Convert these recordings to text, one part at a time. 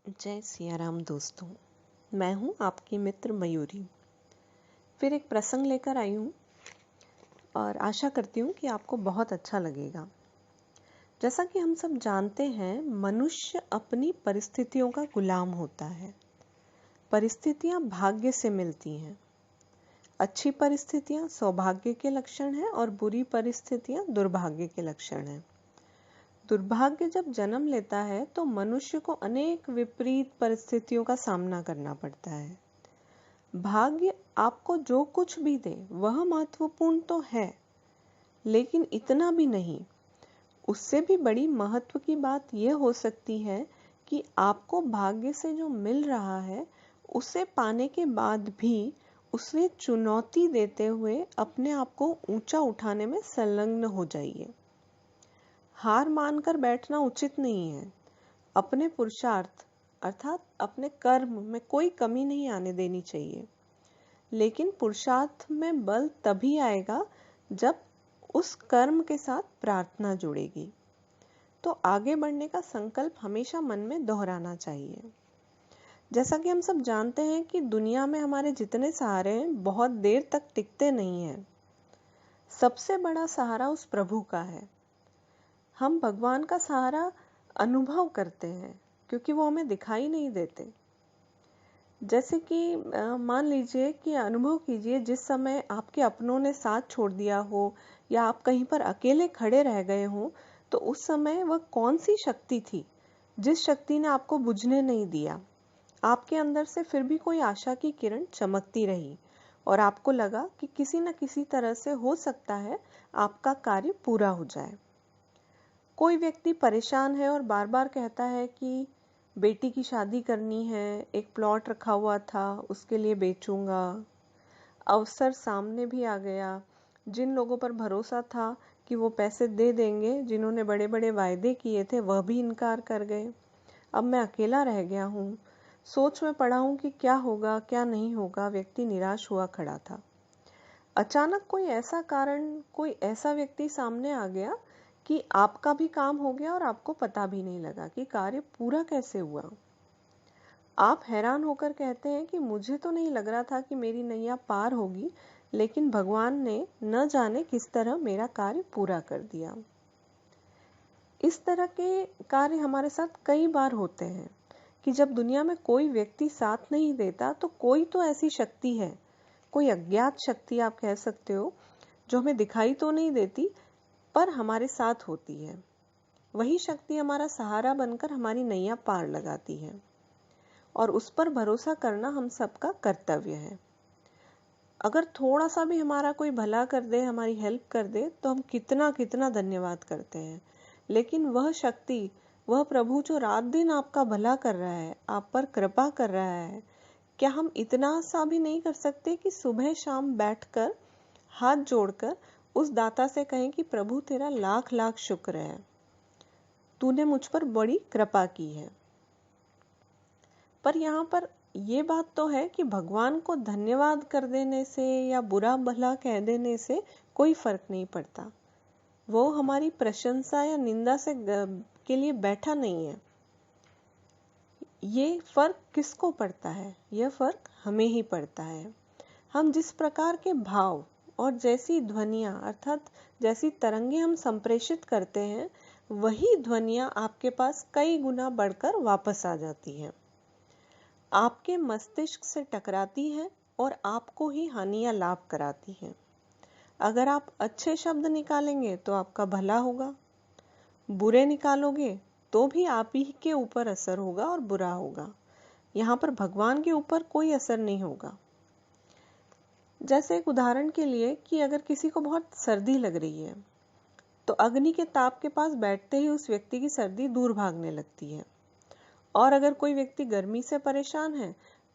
जय सिया राम दोस्तों। मैं हूं आपकी मित्र मयूरी। फिर एक प्रसंग लेकर आई हूं और आशा करती हूं कि आपको बहुत अच्छा लगेगा। जैसा कि हम सब जानते हैं, मनुष्य अपनी परिस्थितियों का गुलाम होता है। परिस्थितियां भाग्य से मिलती हैं। अच्छी परिस्थितियां सौभाग्य के लक्षण हैं और बुरी परिस्थितियां दुर्भाग्य के लक्षण हैं। दुर्भाग्य जब जन्म लेता है तो मनुष्य को अनेक विपरीत परिस्थितियों का सामना करना पड़ता है। भाग्य आपको जो कुछ भी दे वह महत्वपूर्ण तो है, लेकिन इतना भी नहीं। उससे भी बड़ी महत्व की बात यह हो सकती है कि आपको भाग्य से जो मिल रहा है उसे पाने के बाद भी उसे चुनौती देते हुए अपने आप को ऊंचा उठाने में संलग्न हो जाइए। हार मानकर बैठना उचित नहीं है। अपने पुरुषार्थ अर्थात अपने कर्म में कोई कमी नहीं आने देनी चाहिए, लेकिन पुरुषार्थ में बल तभी आएगा जब उस कर्म के साथ प्रार्थना जुड़ेगी। तो आगे बढ़ने का संकल्प हमेशा मन में दोहराना चाहिए। जैसा कि हम सब जानते हैं कि दुनिया में हमारे जितने सहारे हैं बहुत देर तक टिकते नहीं हैं। सबसे बड़ा सहारा उस प्रभु का है। हम भगवान का सहारा अनुभव करते हैं क्योंकि वो हमें दिखाई नहीं देते। जैसे कि मान लीजिए कि अनुभव कीजिए, जिस समय आपके अपनों ने साथ छोड़ दिया हो या आप कहीं पर अकेले खड़े रह गए हो, तो उस समय वह कौन सी शक्ति थी जिस शक्ति ने आपको बुझने नहीं दिया। आपके अंदर से फिर भी कोई आशा की किरण चमकती रही और आपको लगा कि किसी न किसी तरह से हो सकता है आपका कार्य पूरा हो जाए। कोई व्यक्ति परेशान है और बार बार कहता है कि बेटी की शादी करनी है, एक प्लॉट रखा हुआ था उसके लिए बेचूंगा। अवसर सामने भी आ गया। जिन लोगों पर भरोसा था कि वो पैसे दे देंगे, जिन्होंने बड़े बड़े वायदे किए थे, वह भी इनकार कर गए। अब मैं अकेला रह गया हूँ। सोच में पड़ा हूँ कि क्या होगा क्या नहीं होगा। व्यक्ति निराश हुआ खड़ा था। अचानक कोई ऐसा व्यक्ति सामने आ गया कि आपका भी काम हो गया और आपको पता भी नहीं लगा कि कार्य पूरा कैसे हुआ। आप हैरान होकर कहते हैं कि मुझे तो नहीं लग रहा था कि मेरी नैया पार होगी, लेकिन भगवान ने न जाने किस तरह मेरा कार्य पूरा कर दिया। इस तरह के कार्य हमारे साथ कई बार होते हैं कि जब दुनिया में कोई व्यक्ति साथ नहीं देता तो कोई तो ऐसी शक्ति है, कोई अज्ञात शक्ति आप कह सकते हो, जो हमें दिखाई तो नहीं देती पर हमारे साथ होती है। वही शक्ति हमारा सहारा बनकर हमारी नैया पार लगाती है और उस पर भरोसा करना हम सबका कर्तव्य है। अगर थोड़ा सा भी हमारा कोई भला कर दे, हमारी हेल्प कर दे, तो हम कितना कितना धन्यवाद करते हैं। लेकिन वह शक्ति, वह प्रभु जो रात दिन आपका भला कर रहा है, आप पर कृपा कर रहा है, क्या हम इतना सा भी नहीं कर सकते कि सुबह शाम बैठकर हाथ जोड़कर उस दाता से कहें कि प्रभु तेरा लाख लाख शुक्र है, तूने मुझ पर बड़ी कृपा की है। पर यहाँ पर ये बात तो है कि भगवान को धन्यवाद कर देने से या बुरा भला कह देने से कोई फर्क नहीं पड़ता। वो हमारी प्रशंसा या निंदा के लिए बैठा नहीं है। ये फर्क किसको पड़ता है? यह फर्क हमें ही पड़ता है। हम जिस प्रकार के भाव और जैसी ध्वनियां अर्थात जैसी तरंगे हम संप्रेषित करते हैं, वही ध्वनियां आपके पास कई गुना बढ़कर वापस आ जाती हैं, आपके मस्तिष्क से टकराती हैं और आपको ही हानि या लाभ कराती हैं। अगर आप अच्छे शब्द निकालेंगे तो आपका भला होगा, बुरे निकालोगे तो भी आप ही के ऊपर असर होगा और बुरा होगा। यहाँ पर भगवान के ऊपर कोई असर नहीं होगा। जैसे एक उदाहरण के लिए कि अगर किसी को बहुत सर्दी लग रही है तो अग्नि के ताप के पास बैठते ही उस व्यक्ति की सर्दी दूर भागने लगती है। और अगर कोई व्यक्ति गर्मी से परेशान है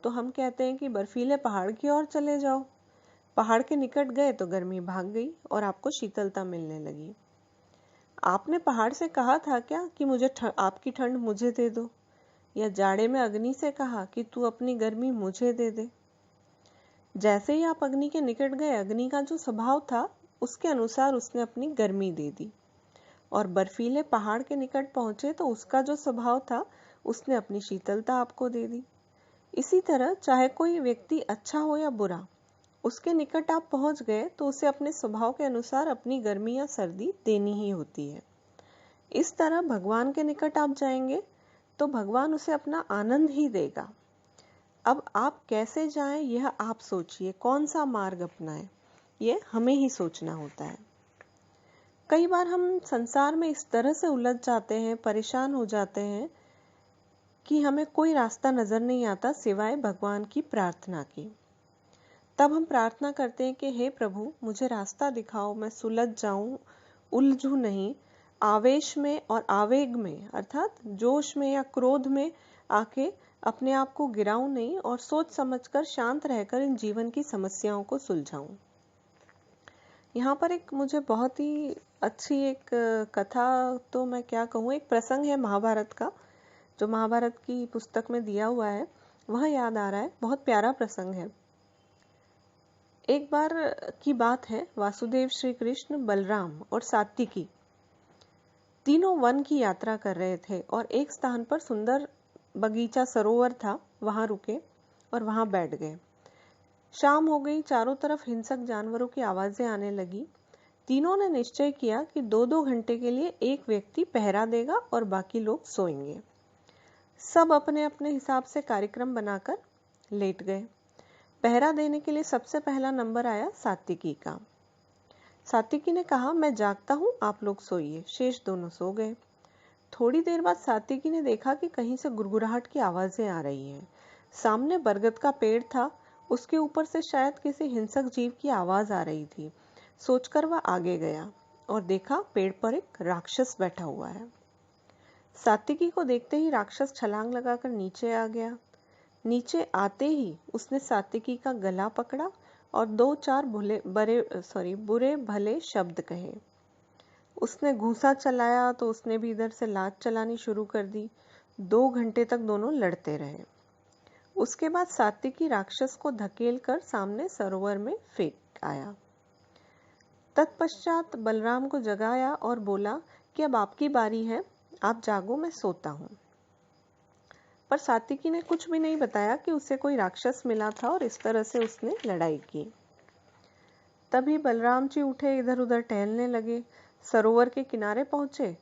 तो हम कहते हैं कि बर्फीले पहाड़ की ओर चले जाओ। पहाड़ के निकट गए तो गर्मी भाग गई और आपको शीतलता मिलने लगी। आपने पहाड़ से कहा था क्या कि आपकी ठंड मुझे दे दो, या जाड़े में अग्नि से कहा कि तू अपनी गर्मी मुझे दे दे? जैसे ही आप अग्नि के निकट गए, अग्नि का जो स्वभाव था उसके अनुसार उसने अपनी गर्मी दे दी। और बर्फीले पहाड़ के निकट पहुंचे तो उसका जो स्वभाव था उसने अपनी शीतलता आपको दे दी। इसी तरह चाहे कोई व्यक्ति अच्छा हो या बुरा, उसके निकट आप पहुंच गए तो उसे अपने स्वभाव के अनुसार अपनी गर्मी या सर्दी देनी ही होती है। इस तरह भगवान के निकट आप जाएंगे तो भगवान उसे अपना आनंद ही देगा। अब आप कैसे जाएं यह आप सोचिए, कौन सा मार्ग अपनाएं यह हमें ही सोचना होता है। कई बार हम संसार में इस तरह से उलझ जाते हैं, परेशान हो जाते हैं कि हमें कोई रास्ता नजर नहीं आता सिवाय भगवान की प्रार्थना की। तब हम प्रार्थना करते हैं कि हे प्रभु, मुझे रास्ता दिखाओ, मैं सुलझ जाऊं, उलझू नहीं, आवेश में और आवेग में अर्थात जोश में या क्रोध में आके अपने आप को गिराऊं नहीं और सोच समझकर शांत रहकर इन जीवन की समस्याओं को सुलझाऊं। यहाँ पर एक मुझे बहुत ही अच्छी एक कथा, तो मैं क्या कहूँ, एक प्रसंग है महाभारत का, जो महाभारत की पुस्तक में दिया हुआ है, वह याद आ रहा है। बहुत प्यारा प्रसंग है। एक बार की बात है, वासुदेव, श्री कृष्ण, बलराम और सात्विकी तीनों वन की यात्रा कर रहे थे और एक स्थान पर सुंदर बगीचा सरोवर था, वहां रुके और वहां बैठ गए। शाम हो गई, चारों तरफ हिंसक जानवरों की आवाजें आने लगी। तीनों ने निश्चय किया कि 2-2 घंटे के लिए एक व्यक्ति पहरा देगा और बाकी लोग सोएंगे। सब अपने अपने हिसाब से कार्यक्रम बनाकर लेट गए। पहरा देने के लिए सबसे पहला नंबर आया सात्विकी का। सात्विकी ने कहा, मैं जागता हूं, आप लोग सोइए। शेष दोनों सो गए। थोड़ी देर बाद सात्विकी ने देखा कि कहीं से गुड़गुड़ाहट की आवाजें आ रही हैं। सामने बरगद का पेड़ था, उसके ऊपर से शायद किसी हिंसक जीव की आवाज आ रही थी। सोचकर वह आगे गया और देखा पेड़ पर एक राक्षस बैठा हुआ है। सात्विकी को देखते ही राक्षस छलांग लगाकर नीचे आ गया। नीचे आते ही उसने सात्विकी का गला पकड़ा और 2-4 बुरे भले शब्द कहे। उसने घूंसा चलाया तो उसने भी इधर से लात चलानी शुरू कर दी। 2 घंटे तक दोनों लड़ते रहे। उसके बाद सात्विकी राक्षस को धकेल कर सामने सरोवर में फेंक आया। तत्पश्चात बलराम को जगाया और बोला कि अब आपकी बारी है, आप जागो, मैं सोता हूं। पर सात्विकी ने कुछ भी नहीं बताया कि उसे कोई राक्षस मिला था और इस तरह से उसने लड़ाई की। तभी बलराम जी उठे, इधर उधर टहलने लगे। सरोवर के किनारे पहुंचे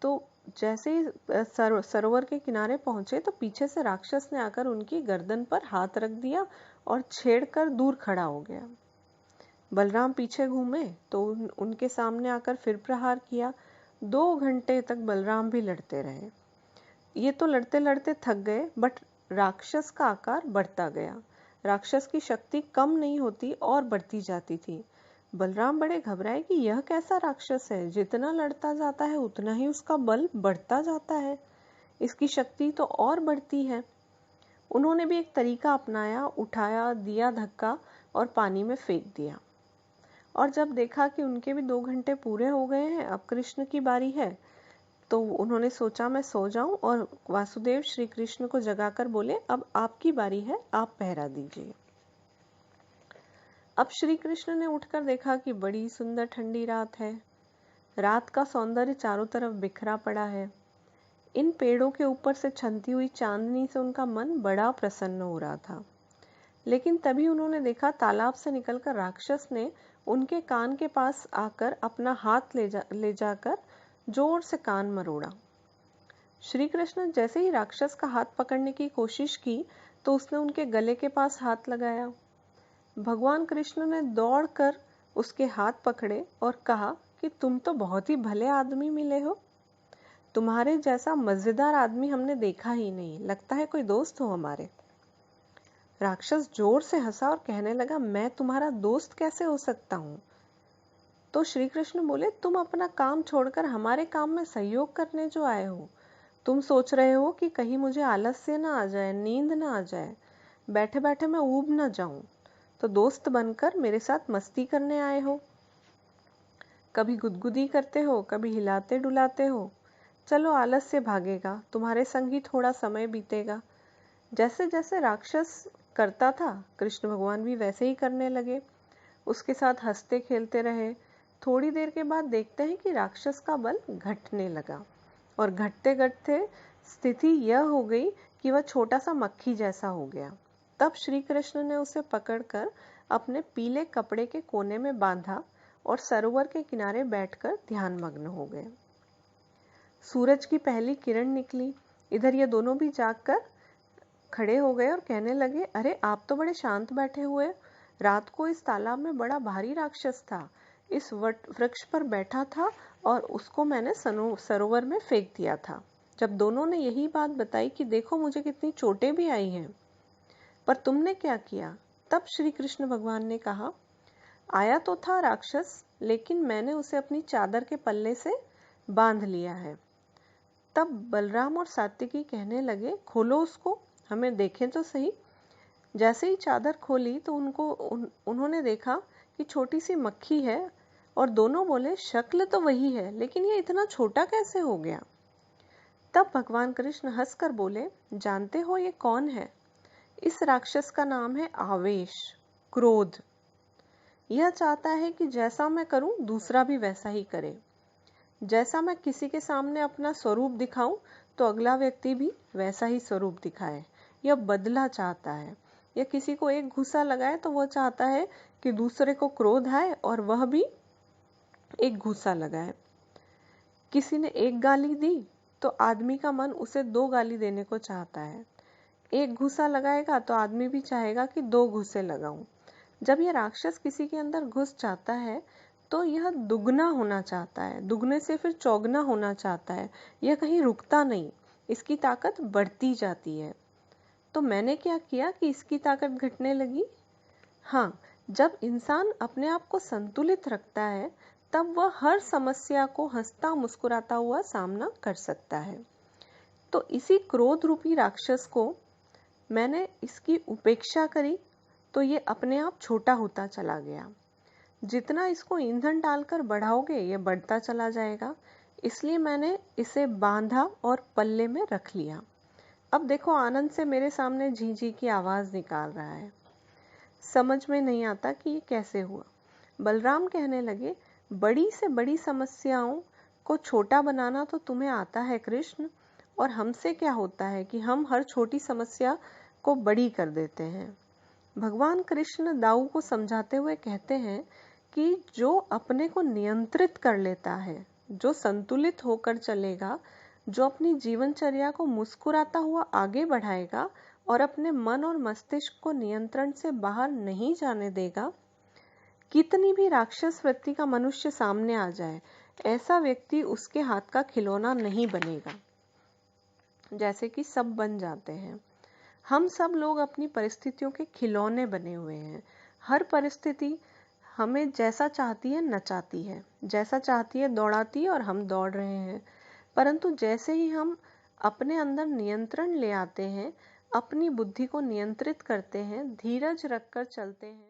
तो जैसे ही सरोवर के किनारे पहुंचे तो पीछे से राक्षस ने आकर उनकी गर्दन पर हाथ रख दिया और छेड़कर दूर खड़ा हो गया। बलराम पीछे घूमे तो उनके सामने आकर फिर प्रहार किया। 2 घंटे तक बलराम भी लड़ते रहे। ये तो लड़ते लड़ते थक गए, बट राक्षस का आकार बढ़ता गया। राक्षस की शक्ति कम नहीं होती और बढ़ती जाती थी। बलराम बड़े घबराए कि यह कैसा राक्षस है, जितना लड़ता जाता है उतना ही उसका बल बढ़ता जाता है, इसकी शक्ति तो और बढ़ती है। उन्होंने भी एक तरीका अपनाया, उठाया, दिया धक्का और पानी में फेंक दिया। और जब देखा कि उनके भी 2 घंटे पूरे हो गए हैं, अब कृष्ण की बारी है, तो उन्होंने सोचा मैं सो जाऊं और वासुदेव श्री कृष्ण को जगाकर बोले, अब आपकी बारी है, आप पहरा दीजिए। अब श्री कृष्ण ने उठकर देखा कि बड़ी सुंदर ठंडी रात है। रात का सौंदर्य चारों तरफ बिखरा पड़ा है। इन पेड़ों के ऊपर से छनती हुई चांदनी से उनका मन बड़ा प्रसन्न हो रहा था। लेकिन तभी उन्होंने देखा तालाब से निकलकर राक्षस ने उनके कान के पास आकर अपना हाथ ले जाकर जोर से कान मरोड़ा। श्री कृष्ण जैसे ही राक्षस का हाथ पकड़ने की कोशिश की तो उसने उनके गले के पास हाथ लगाया। भगवान कृष्ण ने दौड़कर उसके हाथ पकड़े और कहा कि तुम तो बहुत ही भले आदमी मिले हो, तुम्हारे जैसा मजेदार आदमी हमने देखा ही नहीं, लगता है कोई दोस्त हो हमारे। राक्षस जोर से हंसा और कहने लगा, मैं तुम्हारा दोस्त कैसे हो सकता हूँ। तो श्री कृष्ण बोले, तुम अपना काम छोड़कर हमारे काम में सहयोग करने जो आए हो। तुम सोच रहे हो कि कहीं मुझे आलस्य ना आ जाए, नींद ना आ जाए, बैठे बैठे मैं ऊब ना जाऊं, तो दोस्त बनकर मेरे साथ मस्ती करने आए हो। कभी गुदगुदी करते हो, कभी हिलाते डुलाते हो। चलो आलस्य भागेगा, तुम्हारे संग ही थोड़ा समय बीतेगा। जैसे जैसे राक्षस करता था, कृष्ण भगवान भी वैसे ही करने लगे। उसके साथ हंसते खेलते रहे। थोड़ी देर के बाद देखते हैं कि राक्षस का बल घटने लगा और घटते घटते स्थिति यह हो गई कि वह छोटा सा मक्खी जैसा हो गया। तब श्री कृष्ण ने उसे पकड़कर अपने पीले कपड़े के कोने में बांधा और सरोवर के किनारे बैठकर ध्यान मग्न हो गए। सूरज की पहली किरण निकली। इधर ये दोनों भी जागकर खड़े हो गए और कहने लगे, अरे आप तो बड़े शांत बैठे हुए। रात को इस तालाब में बड़ा भारी राक्षस था, इस वृक्ष पर बैठा था और उसको मैंने सरोवर में फेंक दिया था। जब दोनों ने यही बात बताई कि देखो मुझे कितनी चोटें भी आई हैं, पर तुमने क्या किया? तब श्री कृष्ण भगवान ने कहा, आया तो था राक्षस, लेकिन मैंने उसे अपनी चादर के पल्ले से बांध लिया है। तब बलराम और सात्विकी कहने लगे, खोलो उसको, हमें देखें तो सही। जैसे ही चादर खोली तो उन्होंने देखा कि छोटी सी मक्खी है और दोनों बोले, शक्ल तो वही है, लेकिन ये इतना छोटा कैसे हो गया? तब भगवान कृष्ण हंसकर बोले, जानते हो ये कौन है? इस राक्षस का नाम है आवेश, क्रोध। यह चाहता है कि जैसा मैं करूं दूसरा भी वैसा ही करे। जैसा मैं किसी के सामने अपना स्वरूप दिखाऊं तो अगला व्यक्ति भी वैसा ही स्वरूप दिखाए। यह बदला चाहता है। यह किसी को एक घूसा लगाए तो वह चाहता है कि दूसरे को क्रोध आए और वह भी एक घूसा लगाए। किसी ने एक गाली दी तो आदमी का मन उसे 2 गाली देने को चाहता है। एक घूसा लगाएगा तो आदमी भी चाहेगा कि 2 घूसे लगाऊं। जब यह राक्षस किसी के अंदर घुस जाता है तो यह दुगना होना चाहता है, दुगने से फिर चौगुना होना चाहता है। यह कहीं रुकता नहीं, इसकी ताकत बढ़ती जाती है। तो मैंने क्या किया कि इसकी ताकत घटने लगी। हाँ, जब इंसान अपने आप को संतुलित रखता है तब वह हर समस्या को हंसता मुस्कुराता हुआ सामना कर सकता है। तो इसी क्रोध रूपी राक्षस को मैंने इसकी उपेक्षा करी तो ये अपने आप छोटा होता चला गया। जितना इसको ईंधन डालकर बढ़ाओगे ये बढ़ता चला जाएगा, इसलिए मैंने इसे बांधा और पल्ले में रख लिया। अब देखो आनंद से मेरे सामने झींझी की आवाज निकाल रहा है। समझ में नहीं आता कि ये कैसे हुआ। बलराम कहने लगे, बड़ी से बड़ी समस्याओं को छोटा बनाना तो तुम्हें आता है कृष्ण, और हमसे क्या होता है कि हम हर छोटी समस्या को बड़ी कर देते हैं। भगवान कृष्ण दाऊ को समझाते हुए कहते हैं कि जो अपने को नियंत्रित कर लेता है, जो संतुलित होकर चलेगा, जो अपनी जीवनचर्या को मुस्कुराता हुआ आगे बढ़ाएगा और अपने मन और मस्तिष्क को नियंत्रण से बाहर नहीं जाने देगा, कितनी भी राक्षस वृत्ति का मनुष्य सामने आ जाए, ऐसा व्यक्ति उसके हाथ का खिलौना नहीं बनेगा, जैसे कि सब बन जाते हैं। हम सब लोग अपनी परिस्थितियों के खिलौने बने हुए हैं। हर परिस्थिति हमें जैसा चाहती है नचाती है, जैसा चाहती है दौड़ाती है और हम दौड़ रहे हैं। परंतु जैसे ही हम अपने अंदर नियंत्रण ले आते हैं, अपनी बुद्धि को नियंत्रित करते हैं, धीरज रखकर चलते हैं,